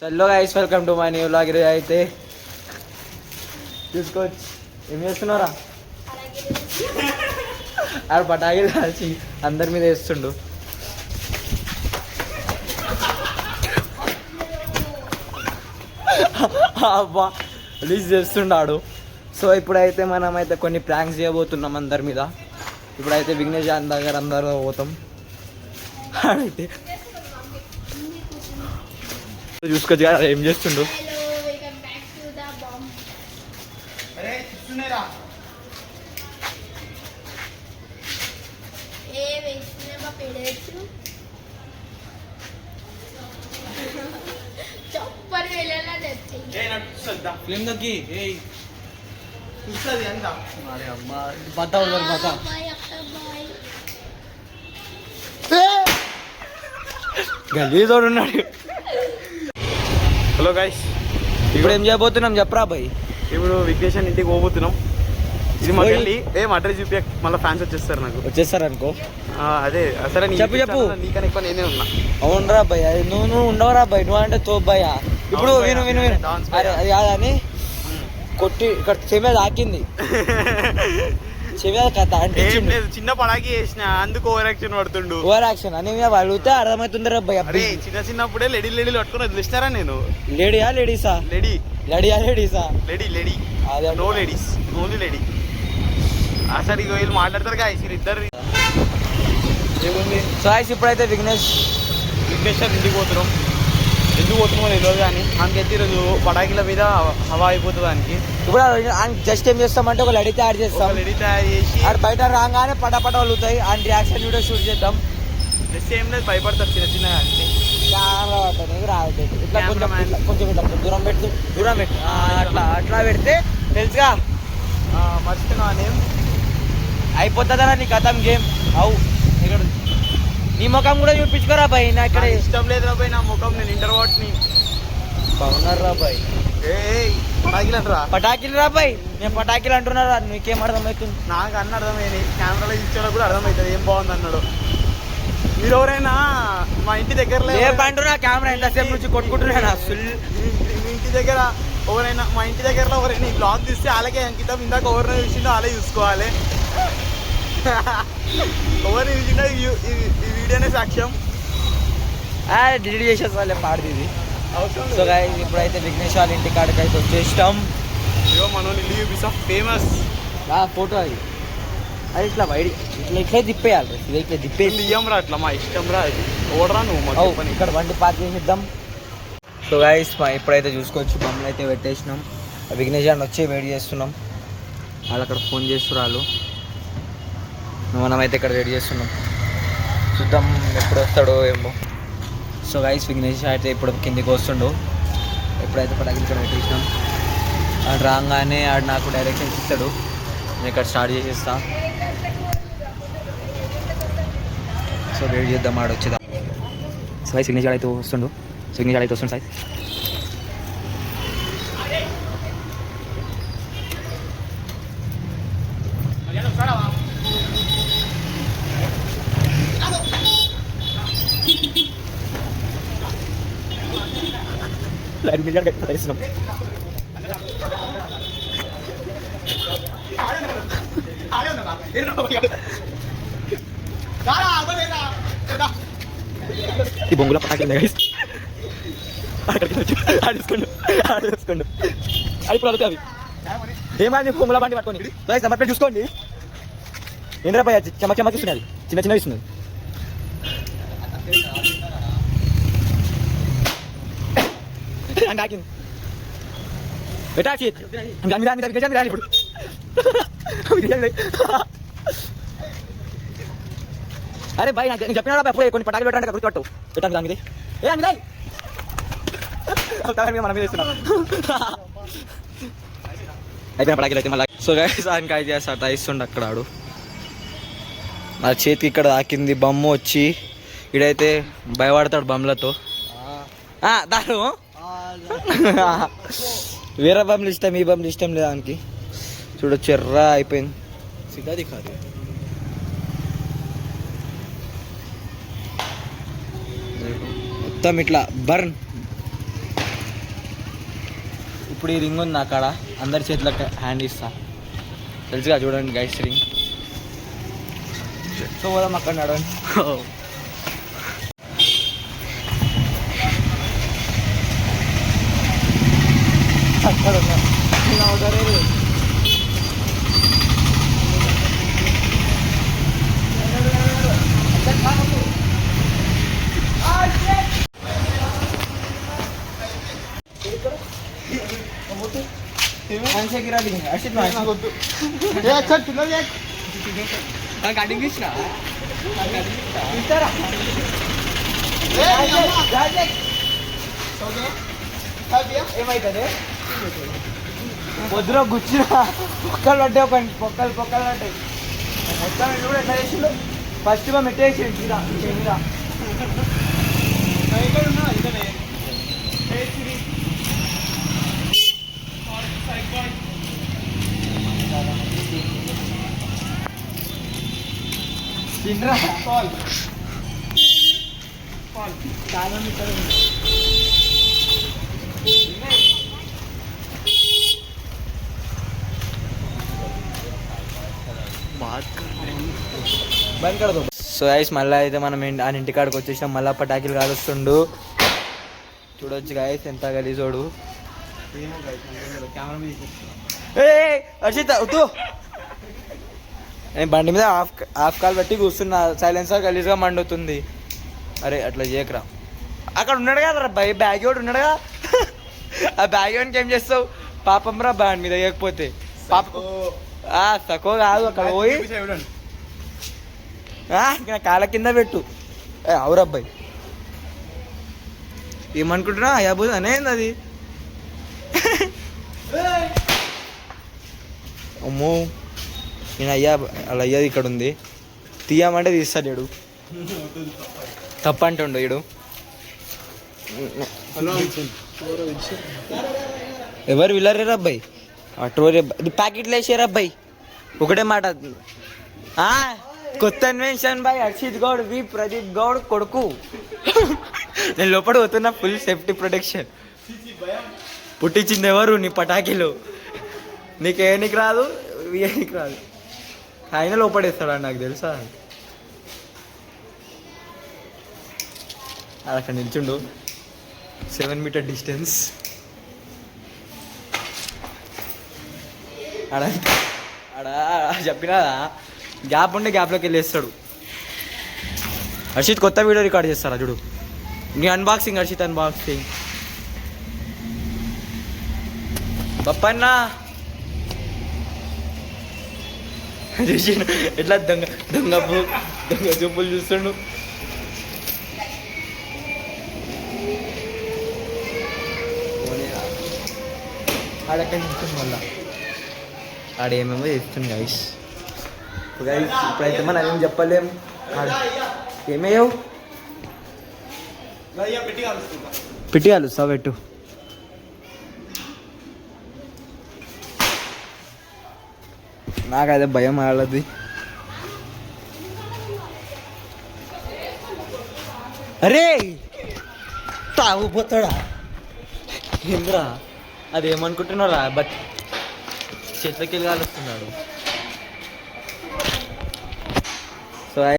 Hello guys, welcome to my new vlog. ఈరోజు అయితే చూసుకోవచ్చు ఏం చేస్తున్నారా? ఆడ పటాకులు కాల్చి అందరి మీద వేస్తుండు. అబ్బా రిలీజ్ చేస్తుండాడు. సో ఇప్పుడైతే మనం అయితే కొన్ని ప్రాంక్స్ చేయబోతున్నాం అందరి మీద. ఇప్పుడైతే విఘ్నేష్ దగ్గర అందరూ పోతాం. అయితే చూసుకోవచ్చు కదా ఏం చేస్తుండు. గలీజోడు ఉన్నాడు. హలో గైస్, ఇప్పుడు ఏం చేయబోతున్నాం చెప్పరా బాయ్? ఇప్పుడు విఘ్నేష్ ఇంటికి పోబోతున్నాం. ఇది మాకు వెళ్ళి ఏం అడ్రస్ చూపి మళ్ళీ ఫ్యాన్స్ వచ్చేస్తారు నాకు. వచ్చేస్తారు అనుకో. అదే సరే చెప్పు నీకన్నా ఎక్కువ నేనే ఉన్నా. అవునరా భయ్, అది నువ్వు ఉండవరా భయ్, నువ్వు అంటే తో భయ్యా. ఇప్పుడు విను విను విను, అది కాదని కొట్టి ఇక్కడ చెవి తాకింది. చెవి కథ అంటే చిన్న పడాకి వేసిన, అందుకు ఓవర్ యాక్షన్ పడుతుండు. ఓవర్ యాక్షన్ అని అడిగితే అర్థమవుతుందిరా భయ్. చిన్నప్పుడే లేడీలు పట్టుకుని వదిలిస్తారా? నేను లేడీయా లేడీసా? లేడీయా లేడీసా? Lady no ladies, only lady. అసలు ఇక వీళ్ళు మాట్లాడతారు గాయస్ ఇద్దరు. సో గాయ్స్ ఇప్పుడైతే విఘ్నేష్ ఇంటికి పోతున్నాం. ఎందుకు పోతున్నామో తెలియదు కానీ మనకైతే ఈరోజు పటాకీల మీద హవా అయిపోతుంది. దానికి ఇప్పుడు జస్ట్ ఏం చేస్తామంటే ఒక లడి తయారు చేస్తాం. లడి తయారు చేసి అక్కడ బయట రాగానే పటాపట వలుగుతాయి. ఆ రియాక్షన్ వీడియో షూట్ చేద్దాం. జస్ట్ ఏం లేదు, భయపడతారు చిన్న చిన్నగా అంతే. కెమెరా పట్టడానికి రాదు. ఇట్లా కొంచెం ఇట్లా దూరం పెట్టు అట్లా అట్లా పెడితే తెలుసుగా. మర్చిపోయినా నేమ్ అయిపోతుందా నీ కథం గేమ్. అవు ఇక్కడ నీ ముఖం కూడా చూపించుకోరా బాయ్. నా ఇక్కడ ఇష్టం లేదు రాబాయ్ నా ముఖం. నేను ఇంటర్వాట్ని బాగున్నారు రా బాయ్. పటాకీలు అంటారా? పటాకీలు రా బాయ్. నేను పటాకీలు అంటున్నారా? నీకేం అర్థమవుతుంది? నాకు అన్న అర్థమైంది. కెమెరాలో ఇచ్చేవాళ్ళకి కూడా అర్థమవుతుంది ఏం బాగుంది అన్నాడు. మీరు ఎవరైనా మా ఇంటి దగ్గరలో అంటున్నా కెమెరా ఎంతసేపు నుంచి కొట్టుకుంటున్నాను. మీ ఇంటి దగ్గర ఎవరైనా మా ఇంటి దగ్గరలో ఎవరైనా ఈ బ్లాగ్ తీస్తే అలాగే అంకితం ఇందాక ఎవరైనా చూసిందో అలాగే చూసుకోవాలి. ఎవరిని చూసిందో ఈ వీడియోనే సాక్ష్యం. డిలీట్ చేసేసి వాళ్ళే పాడుది ఇది. సో గాయ్స్ ఇప్పుడైతే విఘ్నేష్ వాళ్ళ ఇంటి కాడికి అయితే వచ్చేస్తాం. మన ఫేమస్ ఫోటో అది అది ఇట్లా వైడ్ ఇట్లా తిప్పేయాలి. ఇది ఇట్లా తిప్పేసి ఇయ్యం రా, అట్లా మా ఇష్టం రా. అది ఓడరా నువ్వు ఇక్కడ బండి పార్క్ చేసిద్దాం. సో గాయ్స్ ఇప్పుడైతే చూసుకోవచ్చు బొమ్మలు అయితే పెట్టేసినాం. విఘ్నేష్ అని వచ్చి వెయిట్ చేస్తున్నాం. వాళ్ళు అక్కడ ఫోన్ చేస్తున్నారు. మనమైతే ఇక్కడ వెయిట్ చేస్తున్నాం. చూద్దాం ఎప్పుడు వస్తాడో ఏమో. సో గాయ్స్ విఘ్నేష్ అయితే ఇప్పుడు కిందికి వస్తుండు. ఎప్పుడైతే పటాకి ఇక్కడ పెట్టేసినాం ఆడు రాగానే ఆడు నాకు డైరెక్షన్స్ ఇస్తాడు. నేను ఇక్కడ స్టార్ట్ చేసేస్తా. సో వెయిట్ చేద్దాం ఆడు వచ్చేదా. సో గాయ్స్ విఘ్నేష్ అయితే వస్తుండు. విఘ్నేష్ అయితే వస్తుంది సార్. ఇస్తున్నాం. ఈ బొంగుల పటాకి ఆడేసుకోండు అది ఇప్పుడు అడుగుతాయి. ఏమైంది బొంగుల బండి పట్టుకొని నెంబర్ ప్లేట్ చూసుకోండి. ఏంటి రా చెమకి ఇస్తున్నది, చిన్న చిన్నవి ఇస్తున్నది. ఇప్పుడు అరే బాయ్ నేను చెప్పినా అప్పుడే కొన్ని పటాకులు పెట్టండి గుర్తుపట్టు పెట్టండి దాని మీద. ఏ అంగిదాయ్ మన మీద ఇస్తున్నాం అయిపోయిన పటాకులు అయితే మళ్ళీ. సో గైస్ ఆయనకి అయితే చేస్తా ఇస్తుండే అక్కడ ఆడు. నా చేతికి ఇక్కడ తాకింది బొమ్మ వచ్చి. ఇడైతే భయపడతాడు బొమ్మలతో. దాని వేరే బొమ్మలు ఇష్టం, ఈ బొమ్మలు ఇష్టం లేదు దానికి. చూడొచ్చు ఎర్రా అయిపోయింది. మొత్తం ఇట్లా బర్న్ ఇప్పుడు ఈ రింగ్ ఉంది అక్కడ అందరి చేతులకు హ్యాండ్ ఇస్తా తెలుసుగా చూడండి గైస్ రింగ్ సో పోదాం అక్కడ నడవండి అక్కడ ఉన్నా కటింగ్ ఇచ్చిన ఏమైతుంది వద్దులో గుచ్చిన పొక్కలు పడ్డాయి ఒక పొక్కలు పడ్డాయి మొత్తం కూడా ఎట్లా చేసిండు ఫస్ట్ మెట్టేసి మీద చాలా ఇక్కడ బంద్ కడదు సో గైస్ మళ్ళీ అయితే మనం ఆయన ఇంటికాడికి వచ్చేసాం మళ్ళీ పటాకులు కాలుస్తుండు చూడొచ్చు గైస్ ఎంత గలీజోడు హర్షిత్ వద్దు నేను బండి మీద హాఫ్ కాల్ పెట్టి కూర్చున్నా సైలెన్సర్ గలీజ్గా మండుతుంది అరే అట్లా చేయకరా అక్కడ ఉన్నాడు కదా బ్యాగ్ కూడా ఉన్నాడుగా ఆ బ్యాగ్ వాడికి ఏం చేస్తావు పాపం రా బండి మీద వేయకపోతే పాప తక్కువ కాదు అక్కడ పోయి కాళ్ళ కింద పెట్టు అవురబ్బాయి ఏమనుకుంటున్నా అయ్యాబోదు అనేది అది అమ్మో నేను అయ్యా అలా అయ్యాది ఇక్కడ ఉంది తీయమంటే తీస్తాడు ఈడు తప్పంటుండు ఈడు ఎవరు విల్లరే అబ్బాయి అటోరే ప్యాకెట్లు వేసారు అబ్బాయి ఒకటే మాట కొత్త ఇన్వెన్షన్ బాయ్ హర్షిత్ గౌడ్ వి ప్రదీప్ గౌడ్ కొడుకు నేను లోపల పోతున్నా ఫుల్ సేఫ్టీ ప్రొటెక్షన్ పుట్టించింది ఎవరు నీ పటాకీలు నీకేనికి రాదు వీనికి రాదు ఆయన లోపడేస్తాడు నాకు తెలుసా అక్కడ నిల్చుండు 7 మీటర్ డిస్టెన్స్ ఆడ చెప్పినా గ్యాప్ ఉంటే గ్యాప్లోకి వెళ్ళేస్తాడు హర్షిత్ కొత్త వీడియో రికార్డ్ చేస్తారా చూడు నీ అన్బాక్సింగ్ హర్షిత్ అన్బాక్సింగ్ పప్పన్నా చూసి ఎట్లా దొంగ దొంగ దొంగ చూపులు చూస్తుండు ఆడక్కడ నిల్చుంది మళ్ళా ఆడేమేమో చేస్తుంది గైస్ ఇప్పుడైతే మనం ఏం చెప్పలేం ఏమేయవు పెట్టి కలుస్తా పెట్టు నాకైతే భయం ఆడది అరే తాగుపోతాడా ఏంద్రా అదేమనుకుంటున్నారా బట్ చేతికి వెళ్ళి కాలుస్తున్నాడు